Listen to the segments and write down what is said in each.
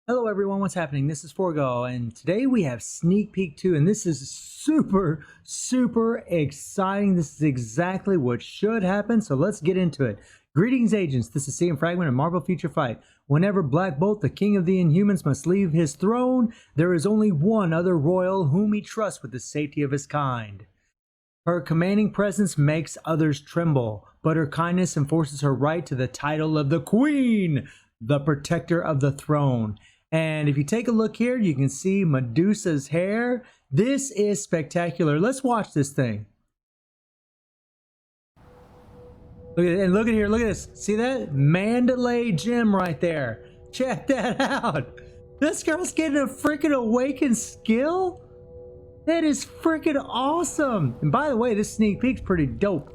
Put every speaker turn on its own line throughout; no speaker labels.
Hello everyone, what's happening? This is Forgo, and today we have Sneak Peek 2, and this is super exciting. This is exactly what should happen, so let's get into it. Greetings, agents. This is CM Fragment of Marvel Future Fight. Whenever Black Bolt, the king of the Inhumans, must leave his throne, there is only one other royal whom he trusts with the safety of his kind. Her commanding presence makes others tremble, but her kindness enforces her right to the title of the Queen, the protector of the throne. And if you take a look here, you can see Medusa's hair. This is spectacular. Let's watch this thing. Look at it, and look at here, look at this. See that? Mandalay gem right there. Check that out. This girl's getting a freaking awakened skill? That is freaking awesome. And by the way, this sneak peek's pretty dope.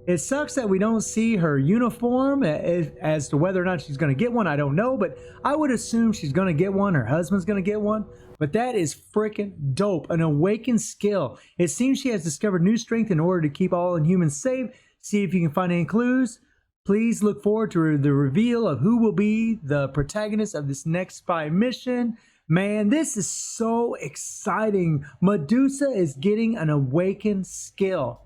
It sucks that we don't see her uniform. As to whether or not she's going to get one, I don't know, but I would assume she's going to get one. Her husband's going to get one. But that is freaking dope. An awakened skill. It seems she has discovered new strength in order to keep all Inhumans safe. See if you can find any clues. Please look forward to the reveal of who will be the protagonist of this next spy mission. Man, this is so exciting. Medusa is getting an awakened skill.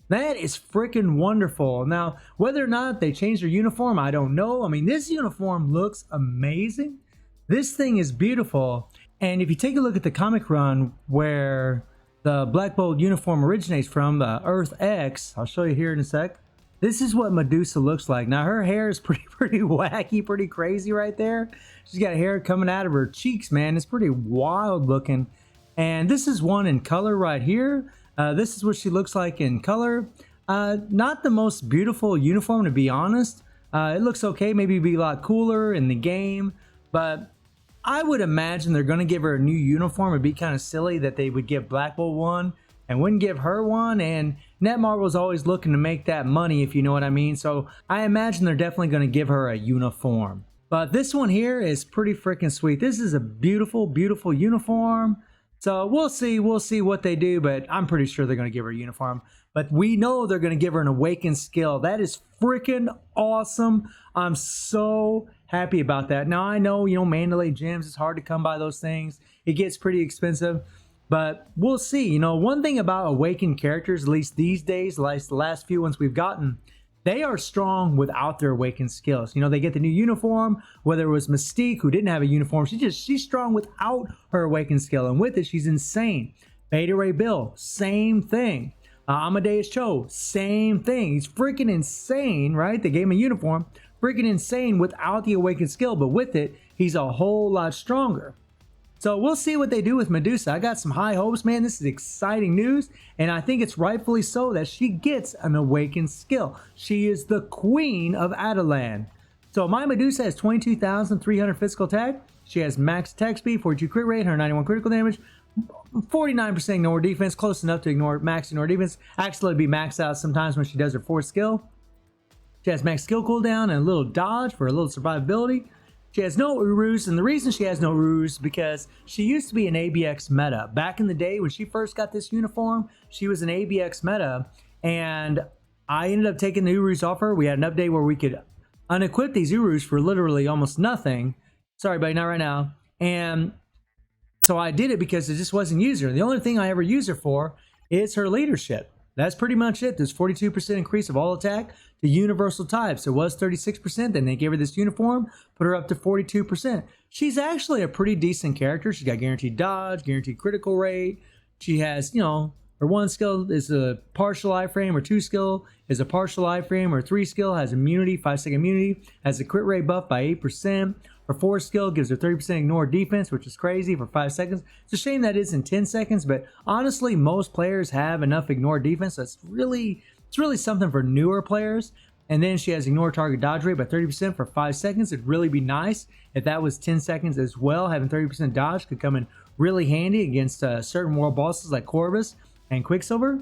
That is freaking wonderful. Now, whether or not they changed their uniform, I don't know. I mean, this uniform looks amazing. This thing is beautiful. And if you take a look at the comic run where the Black Bolt uniform originates from, Earth X, I'll show you here in a sec. This is what Medusa looks like. Now, her hair is pretty wacky, pretty crazy right there. She's got hair coming out of her cheeks, man. It's pretty wild looking. And this is one in color right here. This is what she looks like in color. Not the most beautiful uniform, to be honest. It looks okay, maybe be a lot cooler in the game, but I would imagine they're going to give her a new uniform. It'd be kind of silly that they would give Black Bolt one and wouldn't give her one, and Netmarble is always looking to make that money, if you know what I mean, so I imagine they're definitely going to give her a uniform. But this one here is pretty freaking sweet. This is a beautiful uniform. So we'll see what they do, but I'm pretty sure they're going to give her a uniform. But we know they're going to give her an awakened skill. That is freaking awesome. I'm so happy about that. Now, I know, Mandalay gems, it's hard to come by those things. It gets pretty expensive, but we'll see. One thing about awakened characters, at least these days, like the last few ones we've gotten, they are strong without their awakened skills. They get the new uniform, whether it was Mystique, who didn't have a uniform. She's strong without her awakened skill. And with it, she's insane. Beta Ray Bill, same thing. Amadeus Cho, same thing. He's freaking insane, right? They gave him a uniform. Freaking insane without the awakened skill. But with it, he's a whole lot stronger. So we'll see what they do with Medusa. I got some high hopes, man. This is exciting news, and I think it's rightfully so that she gets an awakened skill. She is the queen of Adelan. So my Medusa has 22,300 physical attack. She has max attack speed, 42 crit rate, 191 critical damage, 49% ignore defense, close enough to max ignore defense. Actually, it'd be maxed out sometimes when she does her fourth skill. She has max skill cooldown and a little dodge for a little survivability. She has no Urus, and the reason she has no Urus is because she used to be an ABX meta. Back in the day when she first got this uniform, she was an ABX meta, and I ended up taking the Urus off her. We had an update where we could unequip these Urus for literally almost nothing. Sorry, buddy, not right now. And so I did it because it just wasn't using her. The only thing I ever use her for is her leadership. That's pretty much it. There's 42% increase of all attack to universal types. It was 36%. Then they gave her this uniform, put her up to 42%. She's actually a pretty decent character. She's got guaranteed dodge, guaranteed critical rate. She has, her one skill is a partial iframe, her two skill is a partial iframe, her three skill has immunity, 5-second immunity, has a crit rate buff by 8%. Her fourth skill gives her 30% ignore defense, which is crazy for 5 seconds. It's a shame that isn't 10 seconds, but honestly, most players have enough ignore defense. So it's really something for newer players. And then she has ignore target dodge rate by 30% for 5 seconds. It'd really be nice if that was 10 seconds as well. Having 30% dodge could come in really handy against certain world bosses like Corvus and Quicksilver.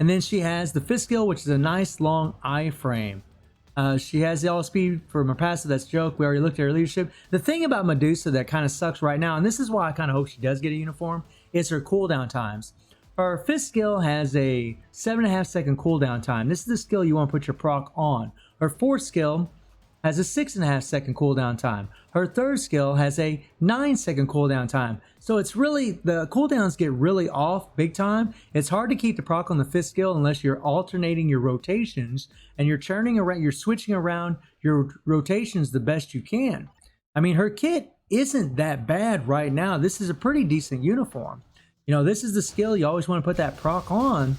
And then she has the fifth skill, which is a nice long iframe. She has the all speed from her passive. That's a joke. We already looked at her leadership. The thing about Medusa that kind of sucks right now, and this is why I kind of hope she does get a uniform, is her cooldown times. Her fifth skill has a 7.5 second cooldown time. This is the skill you want to put your proc on. Her fourth skill has a 6.5-second cooldown time. Her third skill has a 9-second cooldown time. So it's really, the cooldowns get really off big time. It's hard to keep the proc on the fifth skill unless you're alternating your rotations and you're churning around, you're switching around your rotations the best you can. I mean, her kit isn't that bad right now. This is a pretty decent uniform. You know, this is the skill you always want to put that proc on.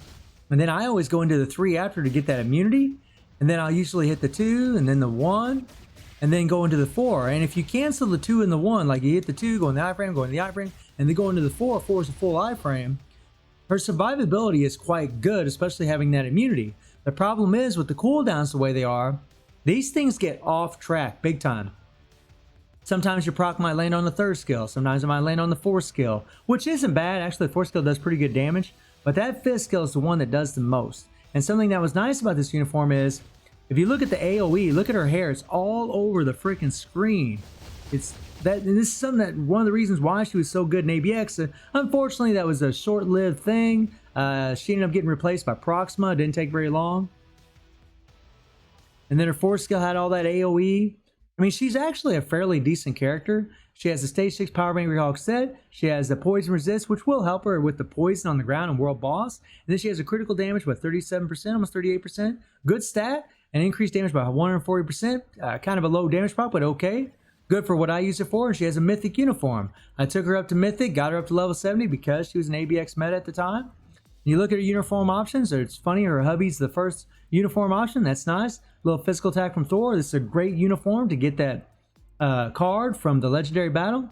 And then I always go into the 3 after to get that immunity. And then I'll usually hit the 2 and then the 1 and then go into the 4. And if you cancel the 2 and the 1, like you hit the 2, go in the iframe, go in the iframe, and then go into the 4, 4 is a full iframe, her survivability is quite good, especially having that immunity. The problem is with the cooldowns the way they are, these things get off track big time. Sometimes your proc might land on the 3rd skill, sometimes it might land on the 4th skill, which isn't bad. Actually, the 4th skill does pretty good damage, but that 5th skill is the one that does the most. And something that was nice about this uniform is, if you look at the AoE, look at her hair, it's all over the freaking screen. It's that, and this is something that, one of the reasons why she was so good in ABX. Unfortunately, that was a short-lived thing. She ended up getting replaced by Proxima, it didn't take very long. And then her 4th skill had all that AoE. I mean, she's actually a fairly decent character. She has a stage 6 power bank recall set. She has the poison resist, which will help her with the poison on the ground and world boss. And then she has a critical damage with 37%, almost 38%. Good stat, and increased damage by 140%. Kind of a low damage prop, but okay. Good for what I use it for. And she has a mythic uniform. I took her up to mythic, got her up to level 70 because she was an ABX meta at the time. You look at her uniform options, it's funny, her hubby's the first uniform option. That's nice. Little physical attack from Thor. This is a great uniform to get that card from the legendary battle.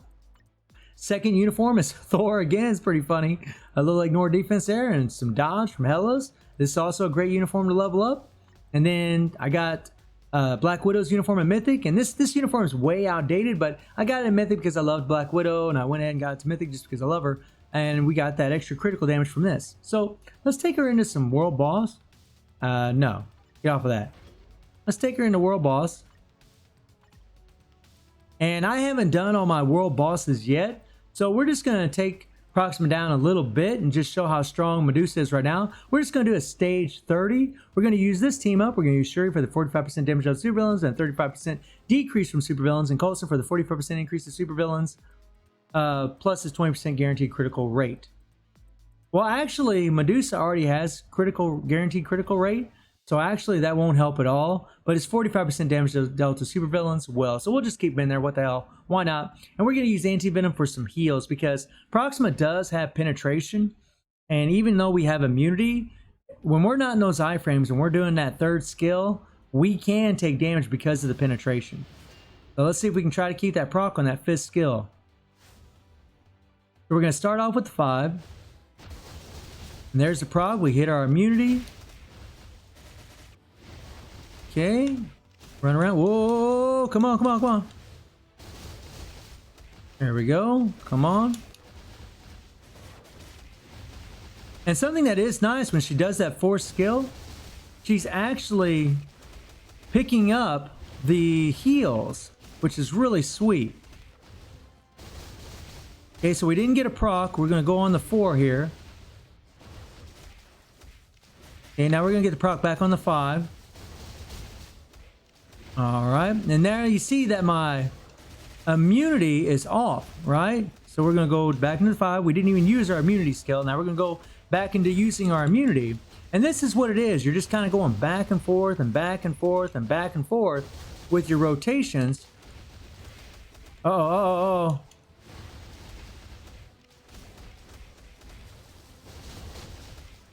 Second uniform is Thor again. It's pretty funny. A little ignore defense there and some dodge from Hellas. This is also a great uniform to level up. And then I got Black Widow's uniform in Mythic, and this uniform is way outdated, but I got it in Mythic because I loved Black Widow, and I went ahead and got it to Mythic just because I love her, and we got that extra critical damage from this. So let's take her into some World Boss. No, get off of that. Let's take her into World Boss. And I haven't done all my World Bosses yet, so we're just going to take Proxima down a little bit and just show how strong Medusa is right now. We're just going to do a stage 30. We're going to use this team up. We're going to use Shuri for the 45% damage of supervillains and 35% decrease from supervillains, and Coulson for the 44% increase to supervillains, plus his 20% guaranteed critical rate. Well, actually, Medusa already has guaranteed critical rate, so actually that won't help at all, but it's 45% damage dealt to supervillains. Well, so we'll just keep him in there. What the hell? Why not? And we're going to use anti-venom for some heals because Proxima does have penetration, and even though we have immunity, when we're not in those iframes and we're doing that 3rd skill, we can take damage because of the penetration. So let's see if we can try to keep that proc on that 5th skill. So we're going to start off with the 5. And there's the proc. We hit our immunity. Okay, run around. Whoa, come on, come on, come on. There we go. Come on. And something that is nice when she does that 4th skill, she's actually picking up the heals, which is really sweet. Okay, so we didn't get a proc. We're going to go on the 4 here. Okay, now we're going to get the proc back on the 5. All right, and there you see that my immunity is off, right? So we're going to go back into the 5. We didn't even use our immunity skill. Now we're going to go back into using our immunity. And this is what it is. You're just kind of going back and forth and back and forth and back and forth with your rotations. Oh.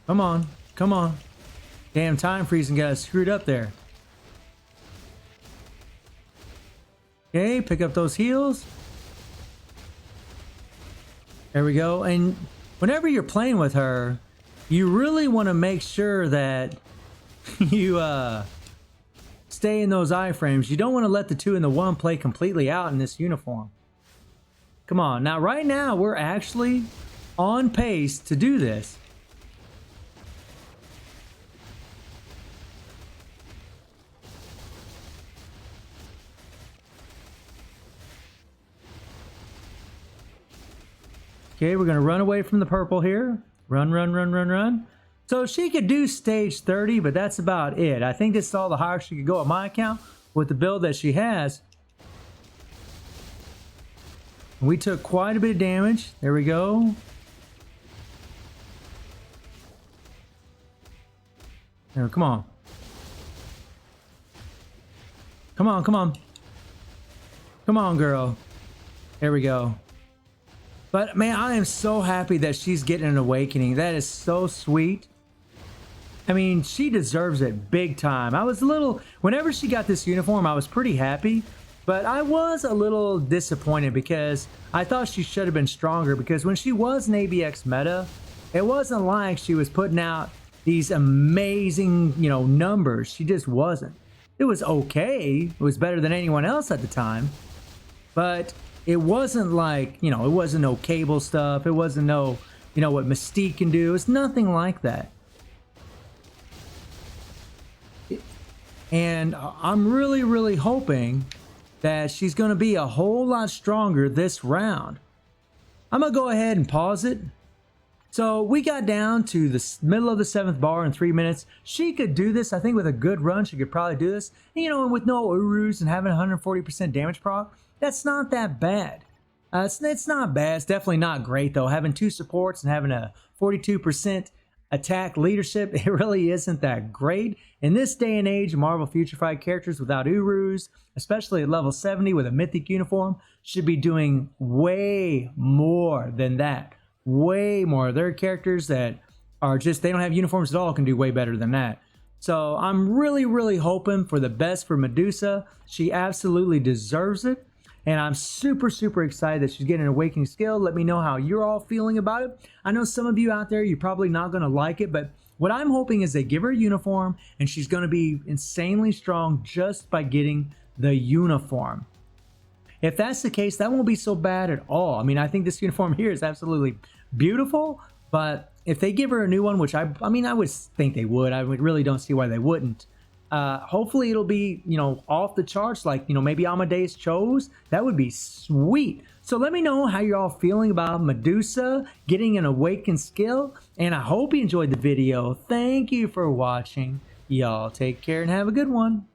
Come on, come on. Damn, time freezing got us screwed up there. Okay, pick up those heals. There we go. And whenever you're playing with her, you really want to make sure that you stay in those iframes. You don't want to let the 2 and the 1 play completely out in this uniform. Come on. Now, right now, we're actually on pace to do this. Okay, we're going to run away from the purple here. Run, run, run, run, run. So she could do stage 30, but that's about it. I think this is all the higher she could go at my account. with the build that she has. We took quite a bit of damage. There we go. There, come on. Come on, come on. Come on, girl. There we go. But man, I am so happy that she's getting an awakening. That is so sweet. I mean, she deserves it big time. I was a little, whenever she got this uniform, I was pretty happy. But I was a little disappointed because I thought she should have been stronger, because when she was an ABX meta, it wasn't like she was putting out these amazing, you know, numbers. She just wasn't. It was okay. It was better than anyone else at the time. But it wasn't like, you know, it wasn't no cable stuff. It wasn't no, you know, what Mystique can do. It's nothing like that. And I'm really, really hoping that she's going to be a whole lot stronger this round. I'm going to go ahead and pause it. So we got down to the middle of the 7th bar in 3 minutes. She could do this. I think with a good run, she could probably do this. And, you know, with no Urus and having 140% damage proc, that's not that bad. It's not bad. It's definitely not great, though. Having 2 supports and having a 42% attack leadership, it really isn't that great. In this day and age, Marvel Future Fight characters without Urus, especially at level 70 with a mythic uniform, should be doing way more than that. Way more. There are characters that are just, they don't have uniforms at all, can do way better than that. So I'm really, really hoping for the best for Medusa. She absolutely deserves it. And I'm super, super excited that she's getting an awakening skill. Let me know how you're all feeling about it. I know some of you out there, you're probably not going to like it, but what I'm hoping is they give her a uniform and she's going to be insanely strong just by getting the uniform. If that's the case, that won't be so bad at all. I mean, I think this uniform here is absolutely beautiful, but if they give her a new one, which I mean, I would think they would. I really don't see why they wouldn't. Hopefully it'll be, you know, off the charts, like, you know, maybe Amadeus chose. That would be sweet. So let me know how you're all feeling about Medusa getting an awakened skill, and I hope you enjoyed the video. Thank you for watching. Y'all take care and have a good one.